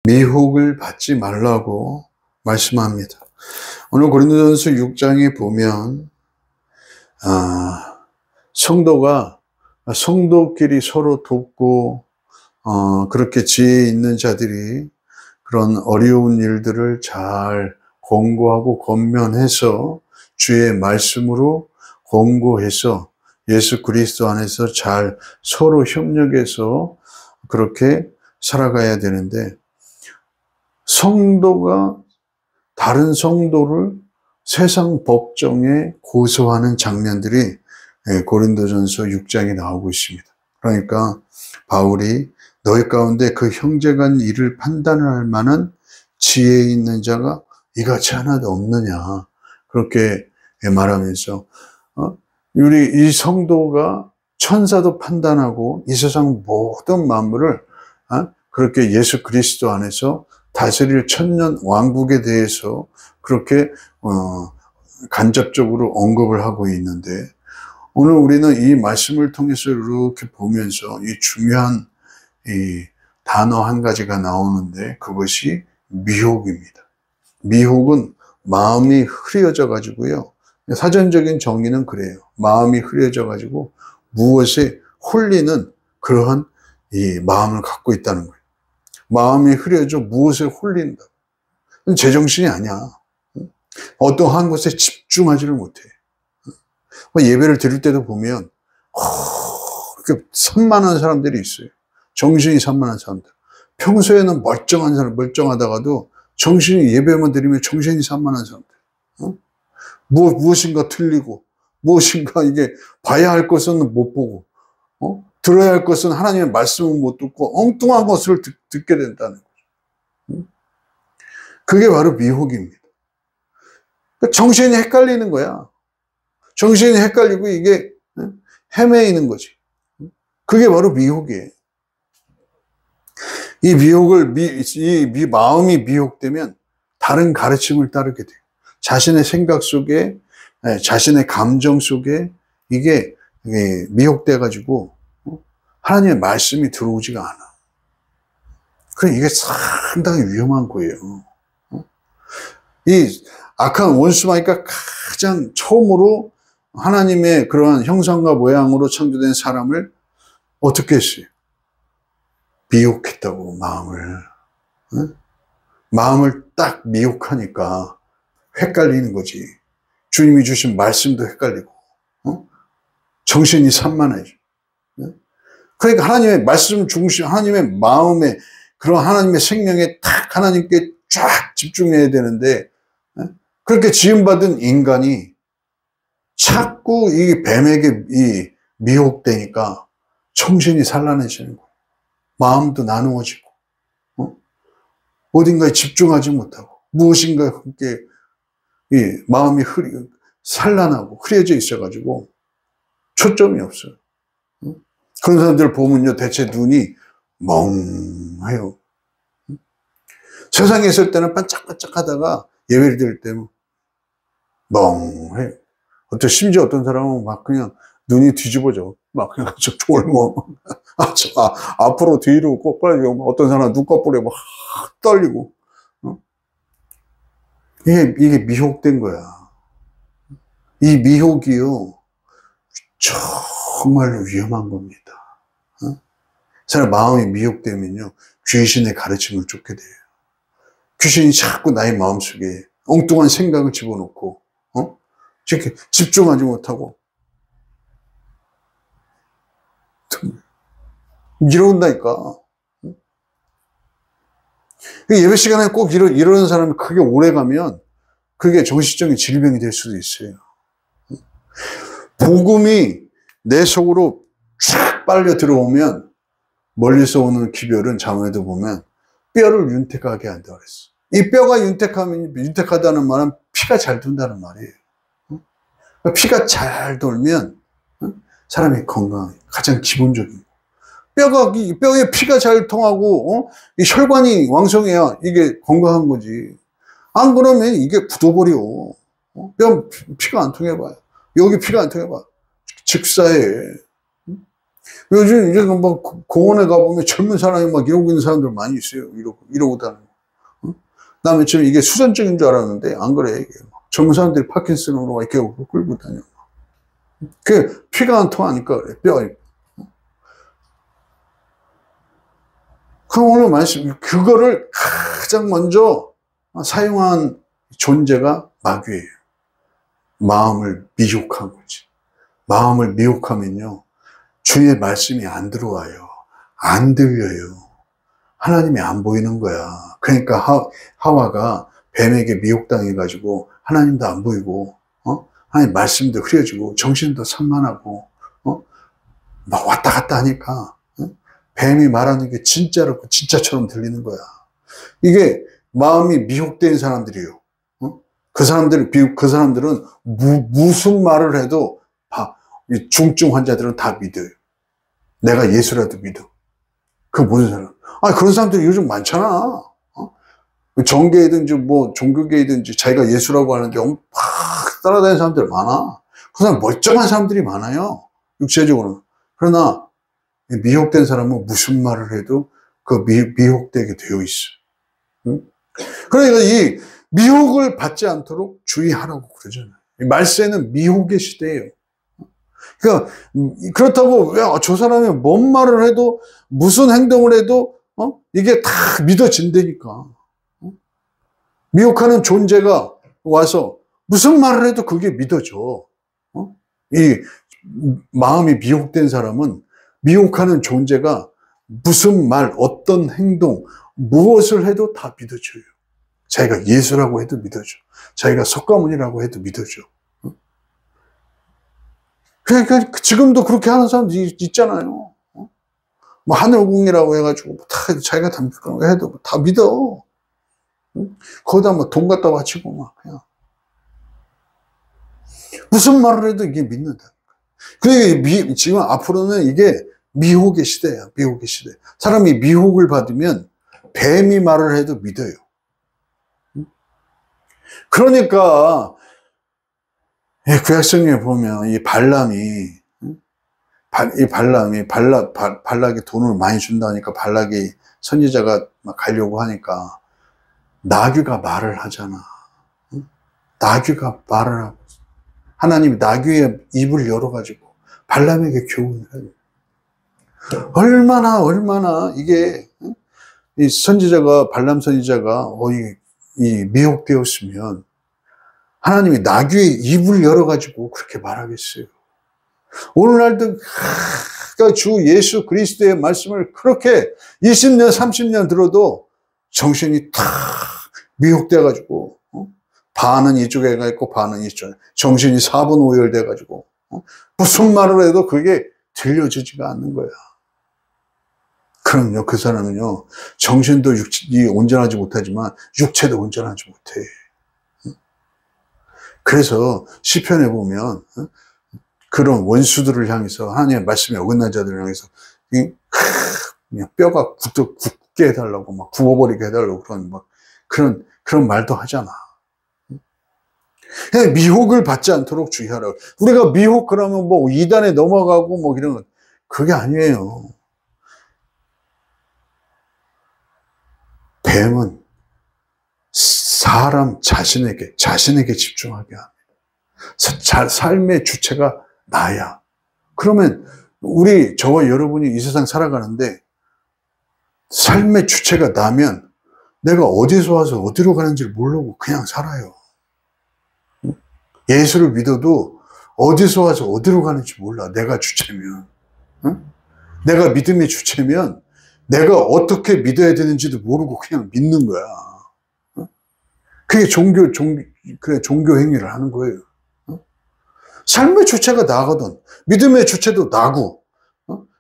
미혹을 받지 말라고 말씀합니다. 오늘 고린도전서 6장에 보면 성도가 성도끼리 서로 돕고 그렇게 지혜 있는 자들이 그런 어려운 일들을 잘 권고하고 권면해서 주의 말씀으로 권고해서 예수 그리스도 안에서 잘 서로 협력해서 그렇게 살아가야 되는데, 성도가 다른 성도를 세상 법정에 고소하는 장면들이 고린도전서 6장에 나오고 있습니다. 그러니까 바울이 너희 가운데 그 형제간 일을 판단할 만한 지혜 있는 자가 이같이 하나도 없느냐, 그렇게 말하면서 우리 이 성도가 천사도 판단하고 이 세상 모든 만물을 그렇게 예수 그리스도 안에서 다스릴 천년 왕국에 대해서 그렇게 간접적으로 언급을 하고 있는데, 오늘 우리는 이 말씀을 통해서 이렇게 보면서 이 중요한 이 단어 한 가지가 나오는데, 그것이 미혹입니다. 미혹은 마음이 흐려져 가지고요, 사전적인 정의는 그래요. 마음이 흐려져 가지고 무엇에 홀리는 그러한 이 마음을 갖고 있다는 거예요. 마음이 흐려져 무엇에 홀린다. 제정신이 아니야. 어떠한 것에 집중하지를 못해. 예배를 드릴 때도 보면 그렇게 산만한 사람들이 있어요. 정신이 산만한 사람들. 평소에는 멀쩡한 사람, 멀쩡하다가도 정신이, 예배만 드리면 정신이 산만한 사람들. 무엇인가 틀리고, 무엇인가 이게 봐야 할 것은 못 보고, 들어야 할 것은 하나님의 말씀을 못 듣고 엉뚱한 것을 듣게 된다는 거죠. 그게 바로 미혹입니다. 정신이 헷갈리는 거야. 정신이 헷갈리고 이게 헤매이는 거지. 그게 바로 미혹이에요. 이 미혹을, 마음이 미혹되면 다른 가르침을 따르게 돼요. 자신의 생각 속에, 자신의 감정 속에 이게 미혹돼가지고 하나님의 말씀이 들어오지가 않아. 그럼 이게 상당히 위험한 거예요. 이 악한 원수마귀가 가장 처음으로 하나님의 그러한 형상과 모양으로 창조된 사람을 어떻게 했어요? 미혹했다고, 마음을. 마음을 딱 미혹하니까 헷갈리는 거지. 주님이 주신 말씀도 헷갈리고, 정신이 산만해져. 그러니까 하나님의 말씀 중심, 하나님의 마음에, 그런 하나님의 생명에 딱 하나님께 쫙 집중해야 되는데, 그렇게 지음받은 인간이 자꾸 이 뱀에게 미혹되니까 정신이 산란해지는 거예요. 마음도 나누어지고, 어딘가에 집중하지 못하고, 무엇인가에 마음이 산란하고 흐려져 있어가지고 초점이 없어요. 그런 사람들 보면요, 대체 눈이 멍해요. 세상에 있을 때는 반짝반짝 하다가 예배를 드릴 때는 멍해요. 심지어 어떤 사람은 막 그냥 눈이 뒤집어져. 막 그냥 졸고, 앞으로 뒤로 꼬꾸라지고, 어떤 사람은 눈꺼풀에 막 떨리고. 이게 미혹된 거야. 이 미혹이요, 정말로 위험한 겁니다. 사람 마음이 미혹되면요, 귀신의 가르침을 쫓게 돼요. 귀신이 자꾸 나의 마음속에 엉뚱한 생각을 집어넣고, 이렇게 집중하지 못하고, 이런다니까. 예배 시간에 꼭 이러는 사람이 크게 오래 가면 그게 정신적인 질병이 될 수도 있어요. 복음이 내 속으로 쫙 빨려 들어오면 멀리서 오는 기별은 자문에도 보면 뼈를 윤택하게 한다고 그랬어. 이 뼈가 윤택하다는 말은 피가 잘 돈다는 말이에요. 피가 잘 돌면 사람이 건강해. 가장 기본적인 거. 뼈에 피가 잘 통하고, 이 혈관이 왕성해야 이게 건강한 거지. 안 그러면 이게 굳어버려. 피가 안 통해봐요. 여기 피가 안 통해봐. 즉사해. 요즘 이제 뭐 공원에 가보면 젊은 사람이 막 이러고 있는 사람들 많이 있어요. 이러고 다니고. 나 며칠 이게 수전증인 줄 알았는데 안 그래. 이게 젊은 사람들이 파킨슨으로 막 이렇게 끌고 다녀. 그 피가 안 통하니까 그래. 뼈. 그럼 오늘 말씀, 그거를 가장 먼저 사용한 존재가 마귀예요. 마음을 미혹한 거지. 마음을 미혹하면요, 주의 말씀이 안 들어와요. 안 들려요. 하나님이 안 보이는 거야. 그러니까 하와가 뱀에게 미혹당해가지고 하나님도 안 보이고, 하나님 말씀도 흐려지고, 정신도 산만하고, 막 왔다 갔다 하니까, 뱀이 말하는 게 진짜처럼 들리는 거야. 이게 마음이 미혹된 사람들이에요. 그 사람들은 무슨 말을 해도 중증 환자들은 다 믿어요. 내가 예수라도 믿어. 그 모든 사람. 그런 사람들이 요즘 많잖아. 정계이든지 뭐 종교계이든지 자기가 예수라고 하는데 막 따라다니는 사람들 많아. 그 사람 멀쩡한 사람들이 많아요. 육체적으로는. 그러나 미혹된 사람은 무슨 말을 해도 그 미혹되게 되어 있어. 그러니까 이 미혹을 받지 않도록 주의하라고 그러잖아요. 말세는 미혹의 시대예요. 그러니까 그렇다고 왜 저 사람이 뭔 말을 해도 무슨 행동을 해도 이게 다 믿어진다니까. 미혹하는 존재가 와서 무슨 말을 해도 그게 믿어져. 이 마음이 미혹된 사람은 미혹하는 존재가 무슨 말, 어떤 행동, 무엇을 해도 다 믿어줘요. 자기가 예수라고 해도 믿어줘. 자기가 석가모니라고 해도 믿어줘. 그러니까 지금도 그렇게 하는 사람들이 있잖아요. 뭐 하늘궁이라고 해가지고 다 자기가 다 믿고 해도 다 믿어. 거기다 뭐 돈 갖다 바치고 막 그냥 무슨 말을 해도 이게 믿는다. 그러니까 지금 앞으로는 이게 미혹의 시대야. 미혹의 시대. 사람이 미혹을 받으면 뱀이 말을 해도 믿어요. 그러니까 구약성경에 보면 이 발락이 돈을 많이 준다니까 발락이 선지자가 막 가려고 하니까 나귀가 말을 하잖아. 나귀가 말을 하고 하나님이 나귀의 입을 열어가지고 발람에게 교훈을 해요. 얼마나 이게 이 선지자가 발람 선지자가 이 미혹되었으면 하나님이 나귀의 입을 열어가지고 그렇게 말하겠어요. 오늘날도 주 예수 그리스도의 말씀을 그렇게 20년 30년 들어도 정신이 탁 미혹돼가지고 반은 이쪽에 가 있고 반은 이쪽에 정신이 4분 오열돼가지고 무슨 말을 해도 그게 들려지지가 않는 거야. 그럼요, 그 사람은요 정신도 온전하지 못하지만 육체도 온전하지 못해. 그래서 시편에 보면 그런 원수들을 향해서 하나님의 말씀에 어긋난 자들을 향해서 그냥 뼈가 굳게 해달라고 막 구워버리게 해달라고 그런 말도 하잖아. 미혹을 받지 않도록 주의하라고. 우리가 미혹 그러면 뭐 이단에 넘어가고 뭐 이런 건 그게 아니에요. 뱀은 사람 자신에게 집중하게 합니다. 삶의 주체가 나야. 그러면 저와 여러분이 이 세상 살아가는데 삶의 주체가 나면 내가 어디서 와서 어디로 가는지를 모르고 그냥 살아요. 예수를 믿어도 어디서 와서 어디로 가는지 몰라. 내가 주체면. 내가 믿음의 주체면 내가 어떻게 믿어야 되는지도 모르고 그냥 믿는 거야. 그게 종교 행위를 하는 거예요. 삶의 주체가 나거든. 믿음의 주체도 나고,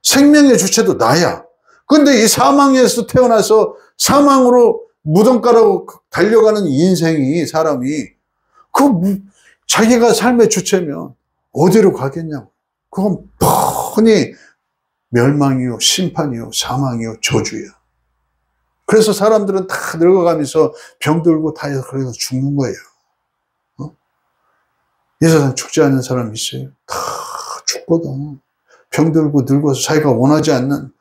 생명의 주체도 나야. 근데 이 사망에서 태어나서 사망으로 무덤가로 달려가는 인생이 사람이 자기가 삶의 주체면 어디로 가겠냐고. 그건 뻔히 멸망이요, 심판이요, 사망이요, 저주야. 그래서 사람들은 다 늙어가면서 병들고 다 그래서 죽는 거예요. 이 세상 죽지 않는 사람 있어요? 다 죽거든. 병들고 늙어서 자기가 원하지 않는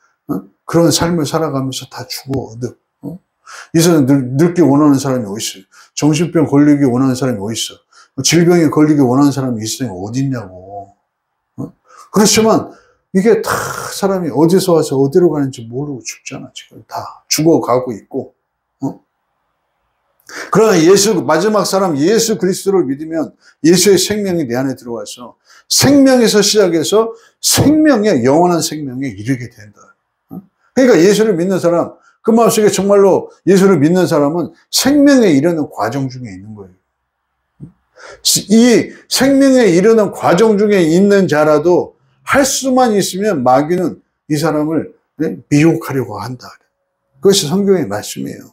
그런 삶을 살아가면서 다 죽어. 이 사람 늙기 원하는 사람이 어디 있어요? 정신병 걸리기 원하는 사람이 어디 있어? 질병에 걸리기 원하는 사람이 이 세상에 어디 있냐고. 그렇지만 이게 다 사람이 어디서 와서 어디로 가는지 모르고 죽잖아. 지금 다 죽어가고 있고. 그러나 마지막 사람 예수 그리스도를 믿으면 예수의 생명이 내 안에 들어와서 생명에서 시작해서 생명의 영원한 생명에 이르게 된다. 그러니까 예수를 믿는 사람, 그 마음속에 정말로 예수를 믿는 사람은 생명에 이르는 과정 중에 있는 거예요. 이 생명에 이르는 과정 중에 있는 자라도 할 수만 있으면 마귀는 이 사람을 미혹하려고 한다. 그것이 성경의 말씀이에요.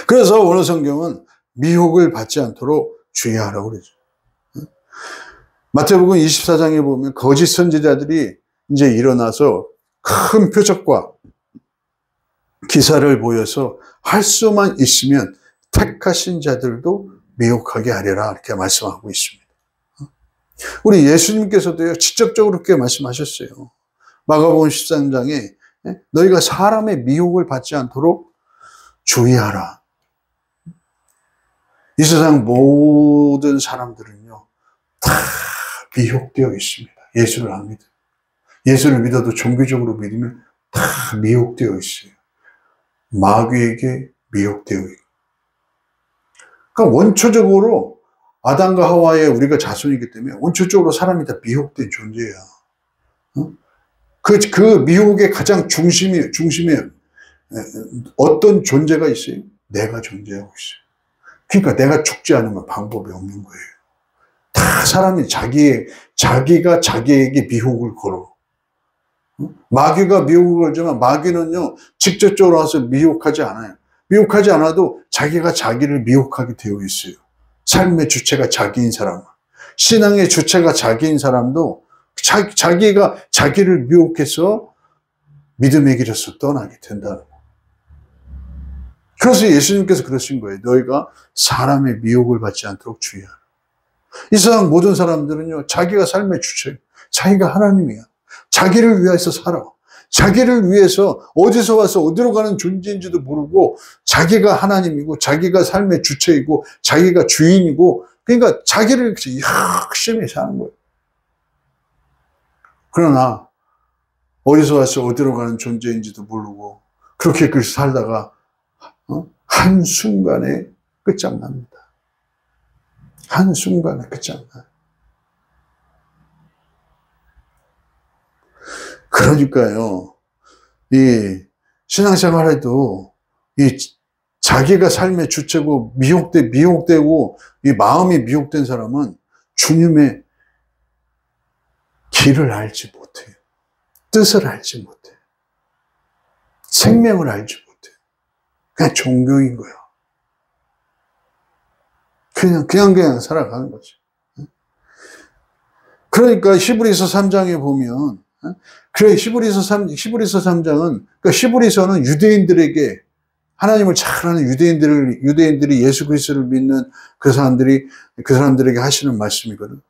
그래서 오늘 성경은 미혹을 받지 않도록 주의하라고 그러죠. 마태복음 24장에 보면 거짓 선지자들이 이제 일어나서 큰 표적과 기사를 보여서 할 수만 있으면 택하신 자들도 미혹하게 하리라 이렇게 말씀하고 있습니다. 우리 예수님께서도요, 직접적으로 그렇게 말씀하셨어요. 마가복음 13장에 너희가 사람의 미혹을 받지 않도록 주의하라. 이 세상 모든 사람들은요, 다 미혹되어 있습니다. 예수를 안 믿어요. 예수를 믿어도 종교적으로 믿으면 다 미혹되어 있어요. 마귀에게 미혹되어 있고. 그러니까 원초적으로 아담과 하와의 우리가 자손이기 때문에 원초적으로 사람이 다 미혹된 존재야. 그 미혹의 가장 중심에 어떤 존재가 있어요? 내가 존재하고 있어요. 그러니까 내가 죽지 않으면 방법이 없는 거예요. 다 사람이 자기가 자기에게 미혹을 걸어. 마귀가 미혹을 걸지만 마귀는요, 직접적으로 와서 미혹하지 않아요. 미혹하지 않아도 자기가 자기를 미혹하게 되어 있어요. 삶의 주체가 자기인 사람, 신앙의 주체가 자기인 사람도 자기가 자기를 미혹해서 믿음의 길에서 떠나게 된다는 거예요. 그래서 예수님께서 그러신 거예요. 너희가 사람의 미혹을 받지 않도록 주의하라. 이 세상 모든 사람들은요, 자기가 삶의 주체예요. 자기가 하나님이야. 자기를 위해서 살아. 자기를 위해서 어디서 와서 어디로 가는 존재인지도 모르고 자기가 하나님이고 자기가 삶의 주체이고 자기가 주인이고, 그러니까 자기를 열심히 사는 거예요. 그러나 어디서 와서 어디로 가는 존재인지도 모르고 그렇게 살다가 한순간에 끝장납니다. 한순간에 끝장나요. 그러니까요, 이 신앙생활에도 이 자기가 삶의 주체고 미혹되고 이 마음이 미혹된 사람은 주님의 길을 알지 못해요. 뜻을 알지 못해요. 생명을 알지 못해요. 그냥 종교인 거야. 그냥 살아가는 거죠. 그러니까 히브리서 3장에 보면, 그래, 히브리서 3장은, 그러니까 히브리서는 유대인들에게, 하나님을 잘 아는 유대인들이 예수 그리스도를 믿는 그 사람들에게 하시는 말씀이거든.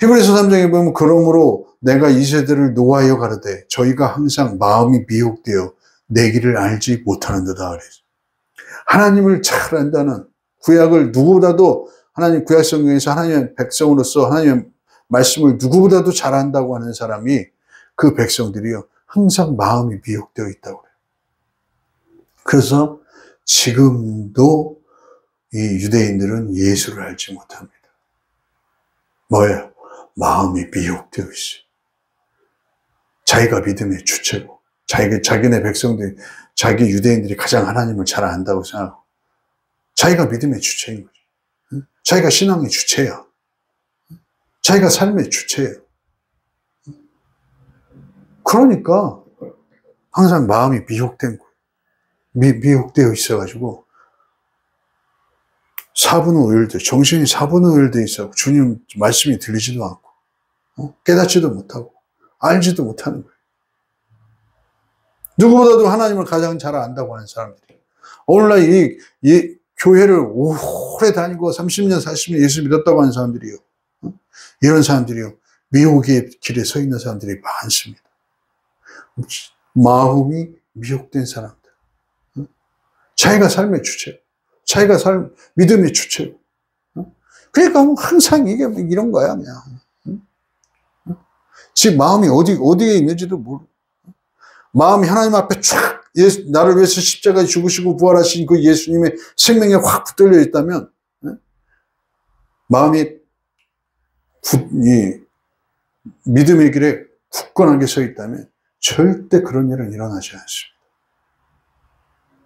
히브리서 3장에 보면, 그러므로 내가 이 세대를 노하여 가르되 저희가 항상 마음이 미혹되어 내 길을 알지 못하는도다 그랬어요. 하나님을 잘 안다는, 구약을 누구보다도 하나님 구약 성경에서 하나님의 백성으로서 하나님의 말씀을 누구보다도 잘 안다고 하는 사람이, 그 백성들이요, 항상 마음이 미혹되어 있다고 그래요. 그래서 지금도 이 유대인들은 예수를 알지 못합니다. 뭐예요? 마음이 미혹되어 있어요. 자기가 믿음의 주체고, 자기네 백성들이, 자기 유대인들이 가장 하나님을 잘 안다고 생각하고, 자기가 믿음의 주체인 거죠. 자기가 신앙의 주체야. 자기가 삶의 주체예요. 그러니까 항상 마음이 미혹된 거예요. 미혹되어 있어가지고 4분의 5일도, 정신이 4분의 5일도 있어. 주님 말씀이 들리지도 않고, 깨닫지도 못하고, 알지도 못하는 거예요. 누구보다도 하나님을 가장 잘 안다고 하는 사람들이, 오늘날 이 교회를 오래 다니고 30년, 40년 예수 믿었다고 하는 사람들이요. 이런 사람들이요. 미혹의 길에 서 있는 사람들이 많습니다. 마음이 미혹된 사람들. 자기가 삶의 주체, 자기가 믿음의 주체. 그러니까 항상 이게 이런 거야, 그냥. 지금 마음이 어디에 있는지도 모르고. 마음이 하나님 앞에 쫙, 나를 위해서 십자가에 죽으시고 부활하신 그 예수님의 생명에 확 붙들려 있다면, 마음이 이 믿음의 길에 굳건하게 서 있다면 절대 그런 일은 일어나지 않습니다.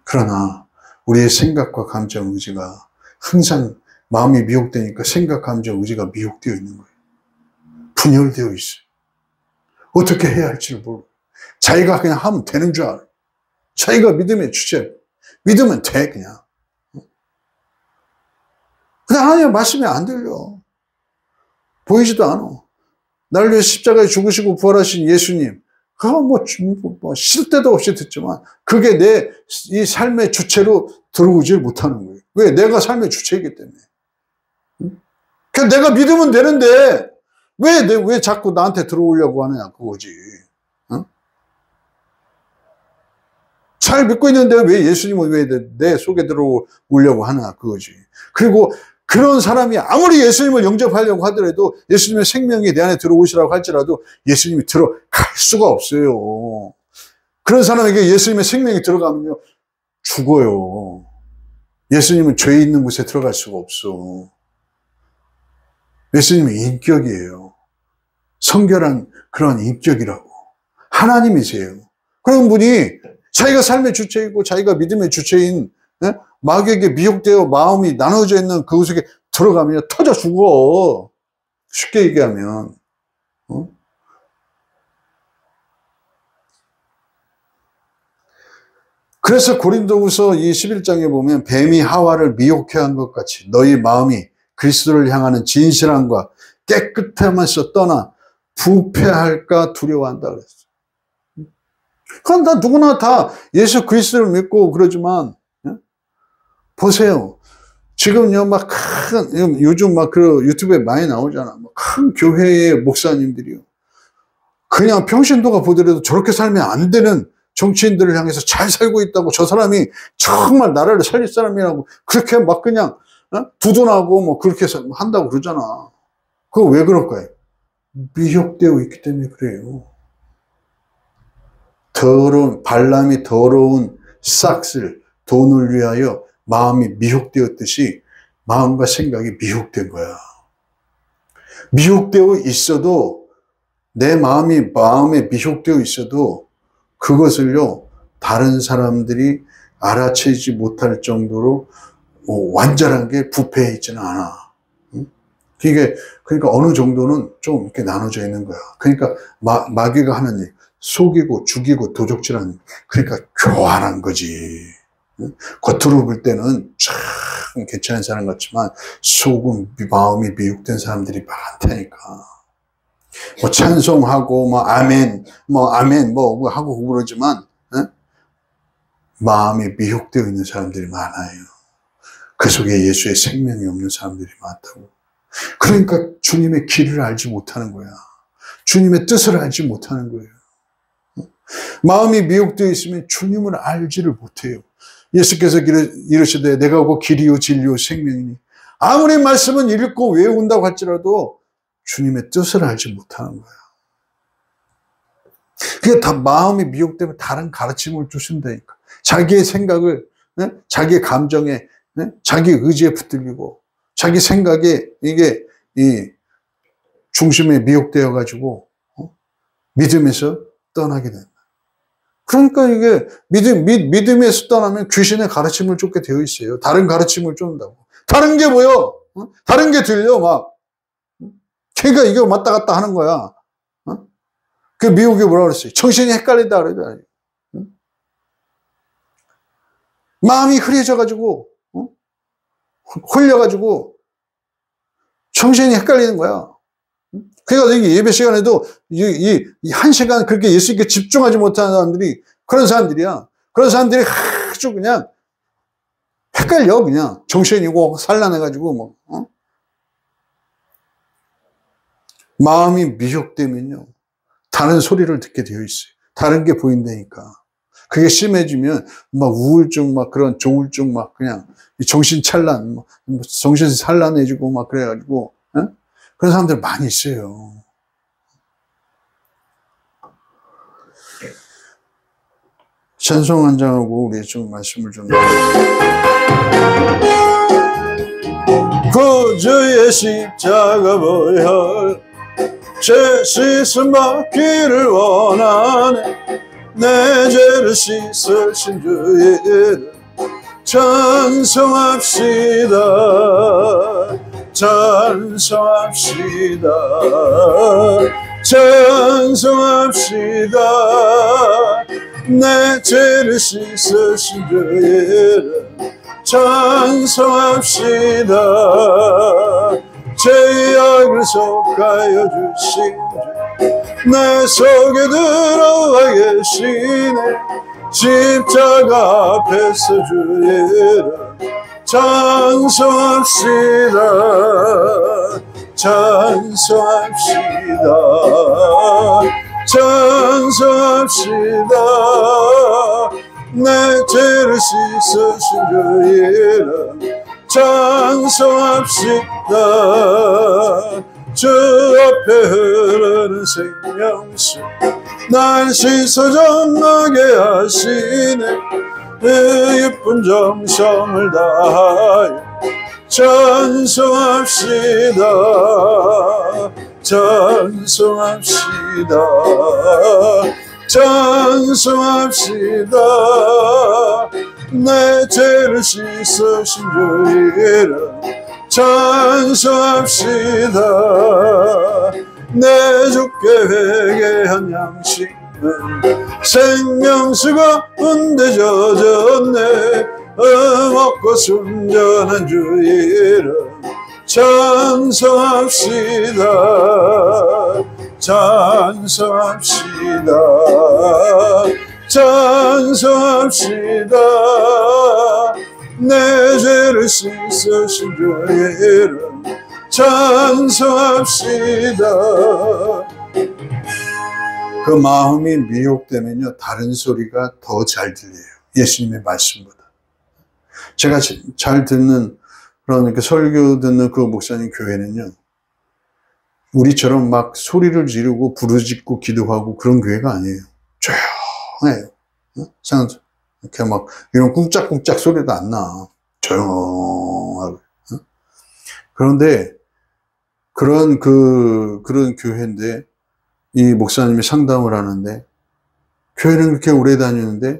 그러나 우리의 생각과 감정, 의지가 항상 마음이 미혹되니까 생각, 감정, 의지가 미혹되어 있는 거예요. 분열되어 있어요. 어떻게 해야 할지를 모르고 자기가 그냥 하면 되는 줄 알아요. 자기가 믿음의 주체, 믿으면 돼 그냥. 근데 하나님의 말씀이 안 들려. 보이지도 않아. 나를 위해 십자가에 죽으시고 부활하신 예수님, 그거 뭐 쉴 데도 없이 듣지만 그게 내 이 삶의 주체로 들어오질 못하는 거예요. 왜? 내가 삶의 주체이기 때문에. 그냥 내가 믿으면 되는데 왜 자꾸 나한테 들어오려고 하느냐 그거지. 잘 믿고 있는데 왜 예수님은 왜 내 속에 들어오려고 하나 그거지. 그리고 그런 사람이 아무리 예수님을 영접하려고 하더라도 예수님의 생명이 내 안에 들어오시라고 할지라도 예수님이 들어갈 수가 없어요. 그런 사람에게 예수님의 생명이 들어가면요 죽어요. 예수님은 죄 있는 곳에 들어갈 수가 없어. 예수님은 인격이에요. 성결한 그런 인격이라고. 하나님이세요. 그런 분이 자기가 삶의 주체이고 자기가 믿음의 주체인 마귀에게 미혹되어 마음이 나눠져 있는 그곳에 들어가면 터져 죽어. 쉽게 얘기하면. 그래서 고린도후서 이 11장에 보면 뱀이 하와를 미혹해 한 것 같이 너희 마음이 그리스도를 향하는 진실함과 깨끗함에서 떠나 부패할까 두려워한다 그랬어. 그건 누구나 다 예수 그리스도를 믿고 그러지만 보세요. 지금요, 요즘 그 유튜브에 많이 나오잖아. 큰 교회의 목사님들이요. 그냥 평신도가 보더라도 저렇게 살면 안 되는 정치인들을 향해서 잘 살고 있다고 저 사람이 정말 나라를 살릴 사람이라고 그렇게 그냥, 두둔하고 그렇게 한다고 그러잖아. 그거 왜 그럴까요? 미혹되어 있기 때문에 그래요. 발람이 더러운 싹쓸 돈을 위하여 마음이 미혹되었듯이 마음과 생각이 미혹된 거야. 미혹되어 있어도 내 마음에 미혹되어 있어도 그것을요 다른 사람들이 알아채지 못할 정도로 완전한 게 부패해 있지는 않아. 그러니까 어느 정도는 좀 이렇게 나눠져 있는 거야. 그러니까 마귀가 하는 일, 속이고 죽이고 도적질하는, 그러니까 교활한 거지. 겉으로 볼 때는 참 괜찮은 사람 같지만 속은 마음이 미혹된 사람들이 많다니까. 찬송하고 아멘 하고 그러지만 마음이 미혹되어 있는 사람들이 많아요. 그 속에 예수의 생명이 없는 사람들이 많다고. 그러니까 주님의 길을 알지 못하는 거야. 주님의 뜻을 알지 못하는 거예요. 마음이 미혹되어 있으면 주님을 알지를 못해요. 예수께서 이르시되 내가 곧 길이요 진리요 생명이니 아무리 말씀은 읽고 외운다고 할지라도 주님의 뜻을 알지 못하는 거야. 그게 다 마음이 미혹되면 다른 가르침을 주신다니까. 자기의 생각을, 자기의 감정에, 자기 의지에 붙들리고 자기 생각에 이게 이 중심에 미혹되어 가지고 믿음에서 떠나게 된다. 그러니까 이게 믿음에서 떠나면 귀신의 가르침을 쫓게 되어 있어요. 다른 가르침을 쫓는다고. 다른 게 뭐요? 다른 게 들려 그러니까 이게 왔다 갔다 하는 거야. 그 미혹이 뭐라 그랬어요? 정신이 헷갈린다 그러잖아요. 마음이 흐려져가지고 홀려가지고 정신이 헷갈리는 거야. 그러니까 여기 예배 시간에도 이 1시간 그렇게 예수님께 집중하지 못하는 사람들이 그런 사람들이야. 그런 사람들이 아주 그냥 헷갈려. 그냥 정신이고 산란해가지고 마음이 미혹되면요, 다른 소리를 듣게 되어 있어요. 다른 게 보인다니까. 그게 심해지면 막 우울증, 막 그런 조울증, 막 그냥 정신 찬란, 정신 산란해지고 막 그래가지고, 에? 그런 사람들 많이 있어요. 찬송 한 장하고 우리 좀 말씀을 좀. 구주의 십자가 보혈 제 씻음 받기를 원하네. 내 죄를 씻으신 주의 이름 찬송합시다. 찬송합시다. 찬송합시다. 내 죄를 씻으신 주의 이름 찬송합시다. 죄악을 속하여 주신 주 내 속에 들어와 계시네. 십자가 앞에서 주의 이름 찬송합시다. 찬송합시다. 찬송합시다. 내 죄를 씻으신 주의 이름 찬송합시다. 주 앞에 흐르는 생명수 날 씻어 정하게 하시네. 그 예쁜 정성을 다하여 찬송합시다. 찬송합시다. 찬송합시다. 내 죄를 씻으신 주의 이름 찬송합시다. 내 주께 회개한 양심은 생명수가 은데 젖었네. 먹고 순전한 주의 이름 찬송합시다. 찬송합시다. 찬송합시다. 내 죄를 씻으신 주의 이름 찬송합시다. 그 마음이 미혹되면요, 다른 소리가 더 잘 들려요. 예수님의 말씀보다. 제가 잘 듣는 그런 설교 듣는 그 목사님 교회는요, 우리처럼 막 소리를 지르고 부르짖고 기도하고 그런 교회가 아니에요. 조용해요. 이렇게 막 이런 꿍짝꿍짝 소리도 안 나. 조용하고. 그런데 그런 교회인데 이 목사님이 상담을 하는데 교회는 그렇게 오래 다니는데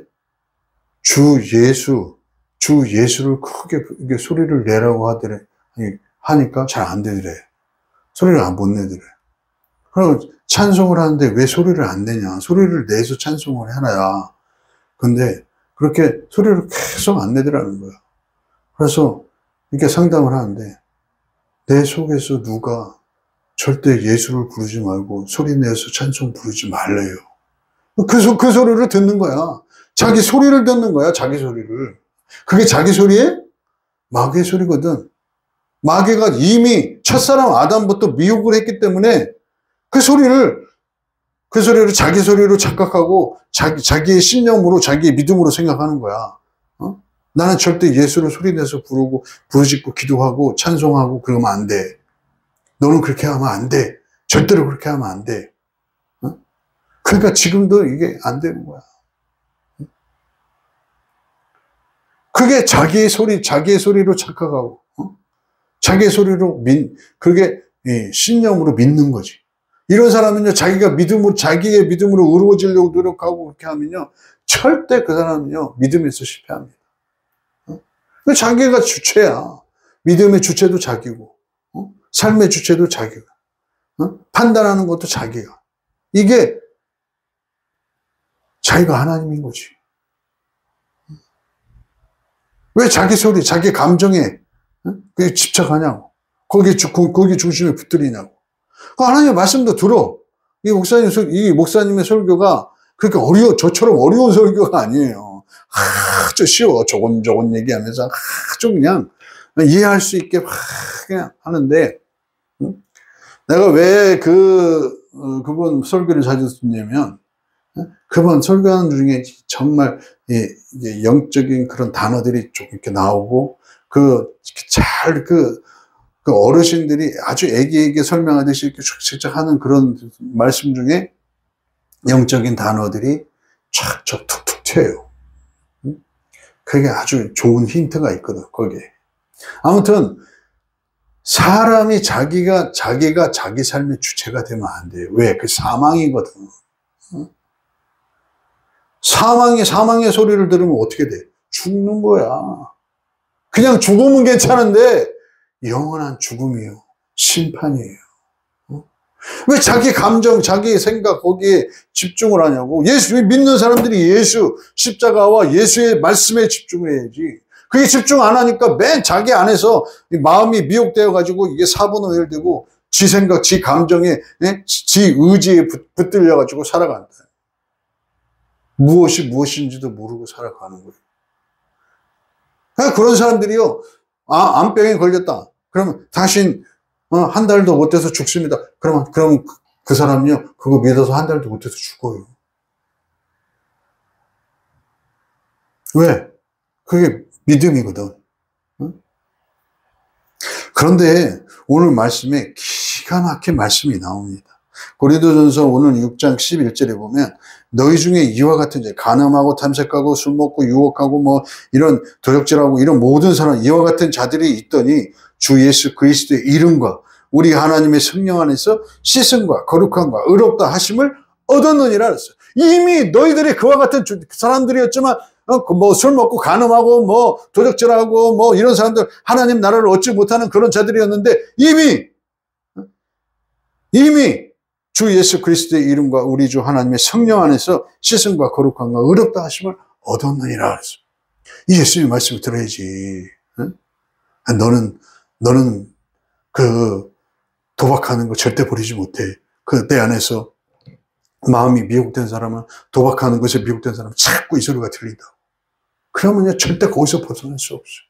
주 예수를 크게 이게 소리를 내라고 하니까 잘 안 되더래. 소리를 못 내더래. 그럼 찬송을 하는데 왜 소리를 안 내냐? 소리를 내서 찬송을 해놔야. 근데 그렇게 소리를 계속 안 내더라는 거야. 그래서 이렇게 상담을 하는데 내 속에서 누가 절대 예수를 부르지 말고 소리 내서 찬송 부르지 말래요. 그 소리를 듣는 거야. 자기 소리를 듣는 거야, 자기 소리를. 그게 자기 소리에? 마귀의 소리거든. 마귀가 이미 첫사람 아담부터 미혹을 했기 때문에 그 소리를 자기 소리로 착각하고 자기의 신념으로 자기의 믿음으로 생각하는 거야. 나는 절대 예수를 소리내서 부르짖고 기도하고 찬송하고 그러면 안 돼. 너는 그렇게 하면 안 돼. 절대로 그렇게 하면 안 돼. 그러니까 지금도 이게 안 되는 거야. 그게 자기의 소리로 착각하고, 자기의 소리로 그게 신념으로 믿는 거지. 이런 사람은요, 자기의 믿음으로 의로워지려고 노력하고 그렇게 하면요, 절대 그 사람은요, 믿음에서 실패합니다. 자기가 주체야. 믿음의 주체도 자기고, 삶의 주체도 자기가, 판단하는 것도 자기가. 이게 자기가 하나님인 거지. 왜 자기 소리, 자기 감정에 집착하냐고. 거기 중심에 붙들리냐고. 하나님의 말씀도 들어. 이 목사님의 설교가 그렇게 저처럼 어려운 설교가 아니에요. 아주 쉬워. 조곤조곤 얘기하면서 아주 그냥 이해할 수 있게 그냥 하는데, 내가 왜 그분 설교를 자주 듣냐면, 그분 설교하는 중에 정말 이제 영적인 그런 단어들이 좀 이렇게 나오고, 그 어르신들이 아주 애기에게 설명하듯이 이렇게 쫙쫙 하는 그런 말씀 중에 영적인 단어들이 쫙쫙 툭툭 튀어요. 그게 아주 좋은 힌트가 있거든, 거기에. 아무튼, 사람이 자기가 자기 삶의 주체가 되면 안 돼요. 왜? 그 사망이거든. 사망의 소리를 들으면 어떻게 돼? 죽는 거야. 그냥 죽으면 괜찮은데, 영원한 죽음이에요. 심판이에요. 왜 자기 감정, 자기 생각 거기에 집중을 하냐고. 예수 믿는 사람들이 예수 십자가와 예수의 말씀에 집중을 해야지. 그게 집중 안 하니까 맨 자기 안에서 마음이 미혹되어 가지고 이게 사분오열되고 지 생각, 지 감정에, 지 의지에 붙들려 가지고 살아간다. 무엇이 무엇인지도 모르고 살아가는 거예요. 그런 사람들이요, 암병에 걸렸다. 그러면 당신 한 달도 못 돼서 죽습니다. 그럼 그 사람이요, 그거 믿어서 한 달도 못 돼서 죽어요. 왜? 그게 믿음이거든. 그런데 오늘 말씀에 기가 막힌 말씀이 나옵니다. 고린도전서 오늘 6장 11절에 보면, 너희 중에 이와 같은 죄, 간음하고 탐색하고 술 먹고 유혹하고 뭐 이런 도적질하고 이런 모든 사람, 이와 같은 자들이 있더니 주 예수 그리스도의 이름과 우리 하나님의 성령 안에서 씻음과 거룩함과 의롭다 하심을 얻었느니라 그랬어요. 이미 너희들이 그와 같은 사람들이었지만, 뭐 술 먹고 간음하고 뭐 도적질하고 뭐 이런 사람들, 하나님 나라를 얻지 못하는 그런 자들이었는데, 이미 주 예수 그리스도의 이름과 우리 주 하나님의 성령 안에서 씻음과 거룩함과 의롭다 하심을 얻었느니라 그랬어요. 이 예수님의 말씀을 들어야지. 너는 그 도박하는 거 절대 버리지 못해. 그 내 안에서 마음이 미혹된 사람은, 도박하는 것에 미혹된 사람은 자꾸 이 소리가 들린다. 그러면요, 절대 거기서 벗어날 수 없어요.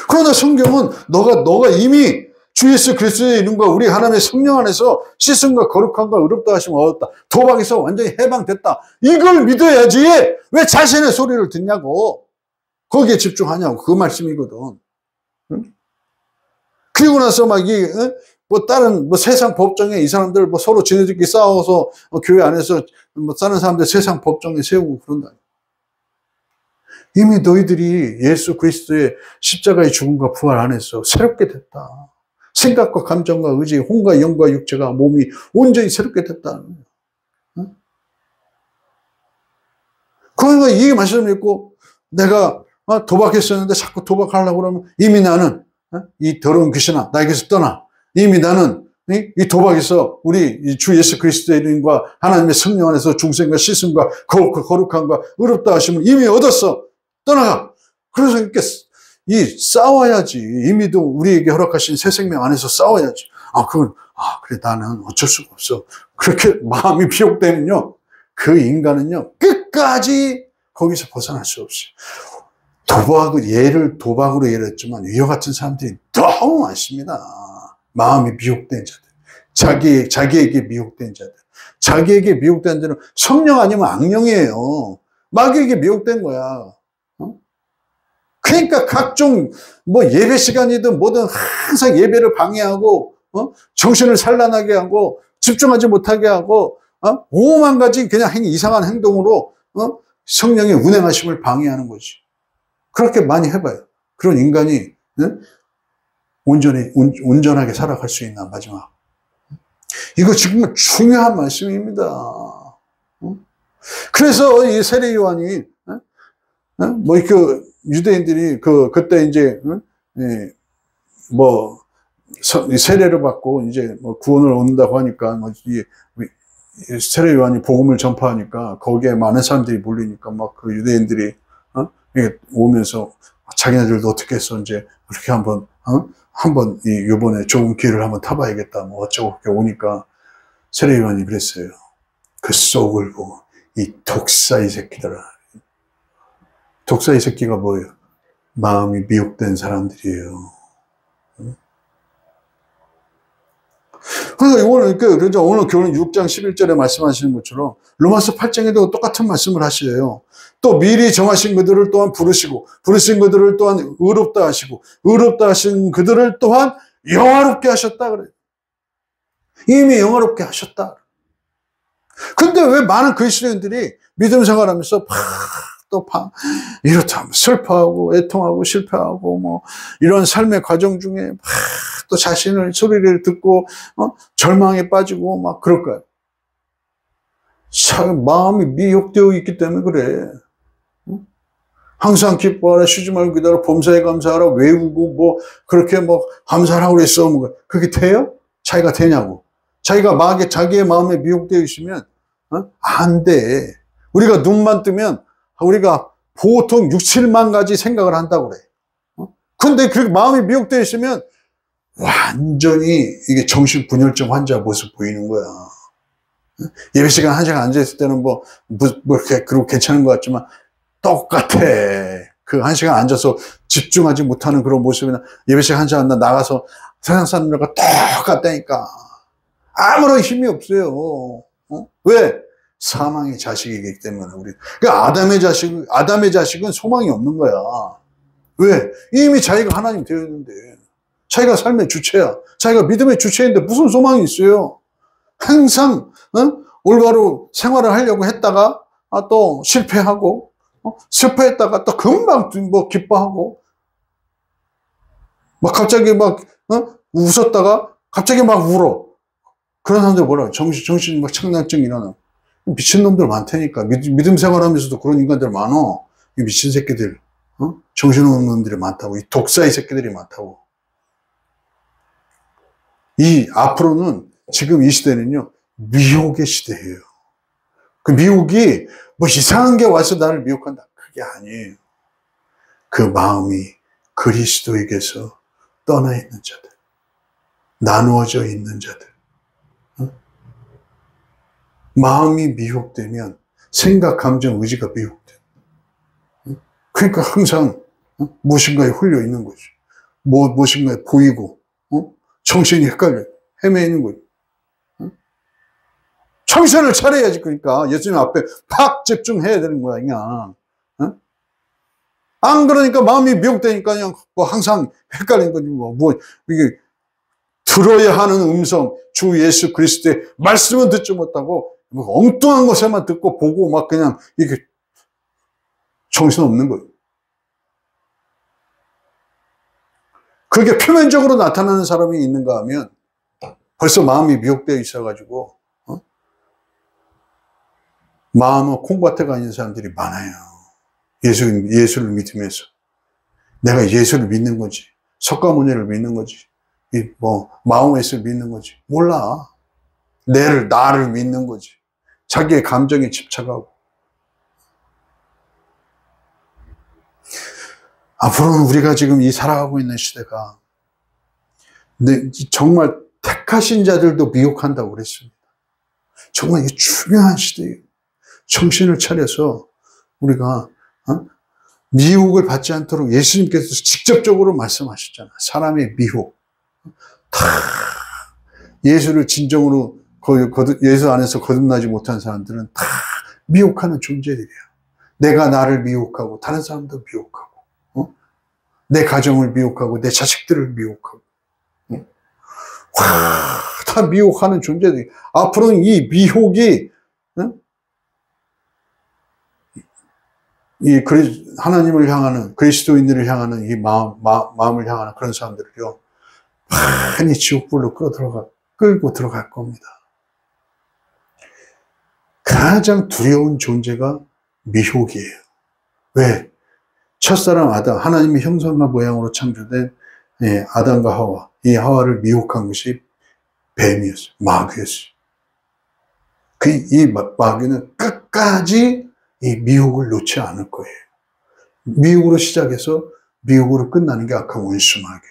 그러나 성경은 너가 이미 주 예수 그리스도의 이름과 우리 하나님의 성령 안에서 씻음과 거룩함과 의롭다 하심을 얻었다. 도박에서 완전히 해방됐다. 이걸 믿어야지. 왜 자신의 소리를 듣냐고. 거기에 집중하냐고. 그 말씀이거든. 응? 그리고 나서 다른 세상 법정에 이 사람들 서로 지네들끼리 싸워서 교회 안에서 다른 사람들 세상 법정에 세우고 그런다. 이미 너희들이 예수 그리스도의 십자가의 죽음과 부활 안에서 새롭게 됐다. 생각과 감정과 의지, 혼과 영과 육체가 몸이 온전히 새롭게 됐다. 그러니까 이 말씀을 읽고 내가 도박했었는데 자꾸 도박하려고 그러면 이미 나는 이 더러운 귀신아 나에게서 떠나. 이미 나는 이 도박에서 우리 주 예수 그리스도의 이름과 하나님의 성령 안에서 중생과 씻음과 거룩함과 의롭다 하심을 이미 얻었어. 떠나가. 그래서 이렇게 싸워야지. 이미도 우리에게 허락하신 새 생명 안에서 싸워야지. 그래, 나는 어쩔 수가 없어. 그렇게 마음이 비옥되면요, 그 인간은요, 끝까지 거기서 벗어날 수 없어요. 도박으로 예를 했지만, 이와 같은 사람들이 너무 많습니다. 마음이 미혹된 자들. 자기에게 미혹된 자들. 자기에게 미혹된 자들은 성령 아니면 악령이에요. 마귀에게 미혹된 거야. 그러니까 각종 예배 시간이든 뭐든 항상 예배를 방해하고 정신을 산란하게 하고 집중하지 못하게 하고 오만 가지 그냥 이상한 행동으로 성령의 운행하심을 방해하는 거지. 그렇게 많이 해봐요. 그런 인간이 온전하게 살아갈 수 있나. 마지막 이거 정말 중요한 말씀입니다. 그래서 이 세례 요한이 유대인들이 그때 이제 세례를 받고 이제 구원을 얻는다고 하니까 세례 요한이 복음을 전파하니까 거기에 많은 사람들이 몰리니까 그 유대인들이 오면서 자기네들도 어떻게 해서 이제 그렇게 한번 요번에 좋은 기회를 한번 타봐야겠다 어쩌고 그렇게 오니까 세례 요한이 그랬어요. 그 속을 보고 이 독사의 새끼들아. 독사의 새끼가 뭐예요? 마음이 미혹된 사람들이에요. 그러니까 오늘 교훈 6장 11절에 말씀하시는 것처럼 로마서 8장에도 똑같은 말씀을 하시래요. 또 미리 정하신 그들을 또한 부르시고, 부르신 그들을 또한 의롭다 하시고, 의롭다 하신 그들을 또한 영화롭게 하셨다 그래요. 이미 영화롭게 하셨다. 근데 왜 많은 그리스도인들이 믿음 생활하면서 이렇다 슬퍼하고 애통하고 실패하고 뭐 이런 삶의 과정 중에 또 자신을 소리를 듣고 절망에 빠지고 막 그럴까요? 마음이 미혹되어 있기 때문에 그래. 항상 기뻐하라, 쉬지 말고 기다려, 범사에 감사하라, 외우고 뭐 그렇게 뭐 감사하라고 그랬어. 뭐 그렇게 돼요? 자기가 되냐고. 자기의 마음에 미혹되어 있으면 안 돼. 우리가 눈만 뜨면 우리가 보통 6, 7만 가지 생각을 한다고 그래. 근데 그 마음이 미혹되어 있으면 완전히 이게 정신분열증 환자 모습 보이는 거야. 예배 시간 1시간 앉아있을 때는 뭐 이렇게, 그리고 괜찮은 것 같지만 똑같아. 그 1시간 앉아서 집중하지 못하는 그런 모습이나 예배 시간 1시간 나가서 세상 사람들과 똑같다니까. 아무런 힘이 없어요. 왜? 사망의 자식이기 때문에 우리. 그러니까 아담의 자식은 소망이 없는 거야. 왜? 이미 자기가 하나님 되어 있는데. 자기가 삶의 주체야. 자기가 믿음의 주체인데 무슨 소망이 있어요? 항상 올바로 생활을 하려고 했다가 또 실패하고 실패했다가 또 금방 뭐 기뻐하고 막 갑자기 막 웃었다가 갑자기 막 울어. 그런 사람들 뭐라 정신 막 착란증 일어나. 미친놈들 많다니까. 믿음 생활하면서도 그런 인간들 많어. 이 미친 새끼들, 정신없는 놈들이 많다고. 이 독사의 새끼들이 많다고. 앞으로는 지금 이 시대는요, 미혹의 시대예요. 그 미혹이 뭐 이상한 게 와서 나를 미혹한다. 그게 아니에요. 그 마음이 그리스도에게서 떠나 있는 자들, 나누어져 있는 자들. 마음이 미혹되면 생각, 감정, 의지가 미혹돼. 그러니까 항상 무엇인가에 홀려 있는 거죠. 무엇인가에 보이고 정신이 헷갈려 헤매이는 거죠. 정신을 차려야지. 그러니까 예수님 앞에 팍 집중해야 되는 거야 그냥. 안 그러니까 마음이 미혹되니까 그냥 뭐 항상 헷갈리는 거지. 뭐 이게 들어야 하는 음성, 주 예수 그리스도의 말씀은 듣지 못하고 뭐 엉뚱한 것에만 듣고 보고 막 그냥 이게 정신없는 거예요. 그게 표면적으로 나타나는 사람이 있는가 하면 벌써 마음이 미혹되어 있어가지고 마음은 콩밭에가 있는 사람들이 많아요. 예수를 믿으면서 내가 예수를 믿는 거지, 석가모니를 믿는 거지, 마음에서 믿는 거지. 몰라. 나를 믿는 거지. 자기의 감정에 집착하고. 앞으로는 우리가 지금 살아가고 있는 시대가 정말 택하신 자들도 미혹한다고 그랬습니다. 정말 이게 중요한 시대예요. 정신을 차려서 우리가 미혹을 받지 않도록 예수님께서 직접적으로 말씀하셨잖아요. 사람의 미혹. 다 예수를 진정으로 예수 안에서 거듭나지 못한 사람들은 다 미혹하는 존재들이야. 내가 나를 미혹하고 다른 사람도 미혹하고 내 가정을 미혹하고 내 자식들을 미혹하고 다 미혹하는 존재들이. 앞으로는 이 미혹이 하나님을 향하는, 그리스도인들을 향하는 이 마음을 향하는 그런 사람들을요, 많이 지옥불로 끌고 들어갈 겁니다. 가장 두려운 존재가 미혹이에요. 왜? 첫사람 아담, 하나님의 형상과 모양으로 창조된 아담과 하와, 이 하와를 미혹한 것이 뱀이었어요. 마귀였어요. 이 마귀는 끝까지 이 미혹을 놓지 않을 거예요. 미혹으로 시작해서 미혹으로 끝나는 게 아까 원수 마귀.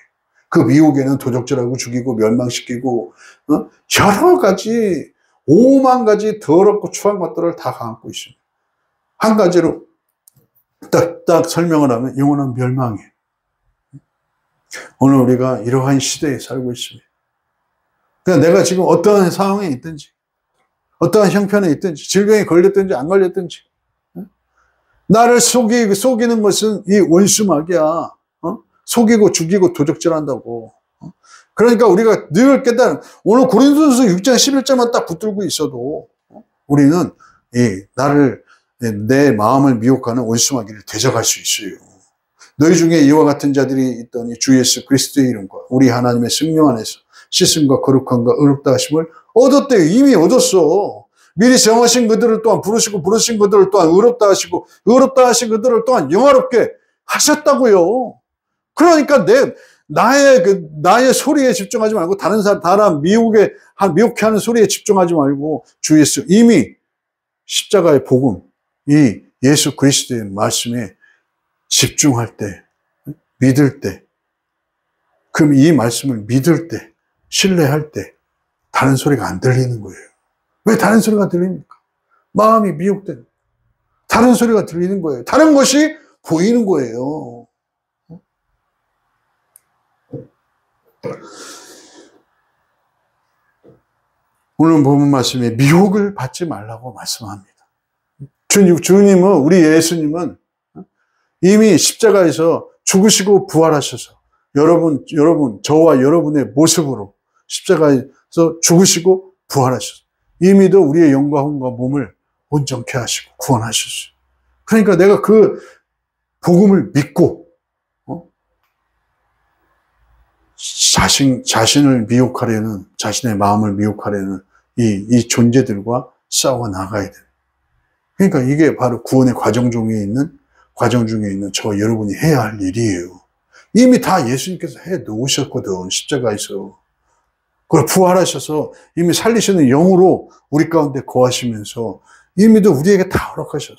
그 미혹에는 도적질하고 죽이고 멸망시키고 여러 가지 5만 가지 더럽고 추한 것들을 다 감고 있습니다. 한 가지로 딱 설명을 하면 영원한 멸망이에요. 오늘 우리가 이러한 시대에 살고 있습니다. 그러니까 내가 지금 어떠한 상황에 있든지, 어떠한 형편에 있든지, 질병에 걸렸든지 안 걸렸든지, 나를 속이는 것은 이 원수마귀야. 속이고 죽이고 도적질한다고. 그러니까 우리가 늘 깨달은, 오늘 고린도전서 6장 11절만 딱 붙들고 있어도 우리는 내 마음을 미혹하는 원수마귀를 대적할 수 있어요. 너희 중에 이와 같은 자들이 있더니 주 예수 그리스도의 이름과 우리 하나님의 성령 안에서 씻음과 거룩함과 의롭다 하심을 얻었대요. 이미 얻었어. 미리 정하신 그들을 또한 부르시고 부르신 그들을 또한 의롭다 하시고 의롭다 하신 그들을 또한 영화롭게 하셨다고요. 그러니까 나의 소리에 집중하지 말고 다른 미혹해 하는 소리에 집중하지 말고 주 예수, 이미 십자가의 복음, 이 예수 그리스도의 말씀에 집중할 때, 믿을 때, 그럼 이 말씀을 믿을 때, 신뢰할 때 다른 소리가 안 들리는 거예요. 왜 다른 소리가 들립니까? 마음이 미혹된, 다른 소리가 들리는 거예요. 다른 것이 보이는 거예요. 오늘 본문 말씀에 미혹을 받지 말라고 말씀합니다. 주님은, 우리 예수님은 이미 십자가에서 죽으시고 부활하셔서 저와 여러분의 모습으로 십자가에서 죽으시고 부활하셔서 이미도 우리의 영과 혼과 몸을 온전케 하시고 구원하셨어요. 그러니까 내가 그 복음을 믿고 자신을 미혹하려는, 자신의 마음을 미혹하려는 이 존재들과 싸워 나가야 돼요. 그러니까 이게 바로 구원의 과정 중에 있는 저와 여러분이 해야 할 일이에요. 이미 다 예수님께서 해 놓으셨거든, 십자가에서. 그걸 부활하셔서 이미 살리시는 영으로 우리 가운데 거하시면서 이미도 우리에게 다 허락하셨어.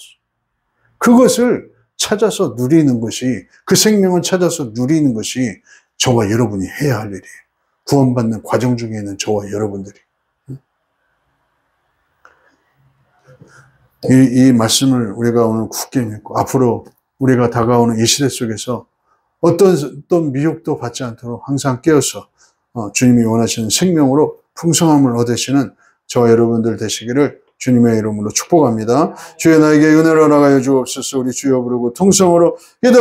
그것을 찾아서 누리는 것이, 그 생명을 찾아서 누리는 것이 저와 여러분이 해야 할 일이에요. 구원받는 과정 중에 있는 저와 여러분들이. 이 말씀을 우리가 오늘 굳게 믿고 앞으로 우리가 다가오는 이 시대 속에서 어떤 미혹도 받지 않도록 항상 깨어서 주님이 원하시는 생명으로 풍성함을 얻으시는 저와 여러분들 되시기를 주님의 이름으로 축복합니다. 주여 나에게 은혜로 나가여 주옵소서. 우리 주여 부르고 통성으로 기도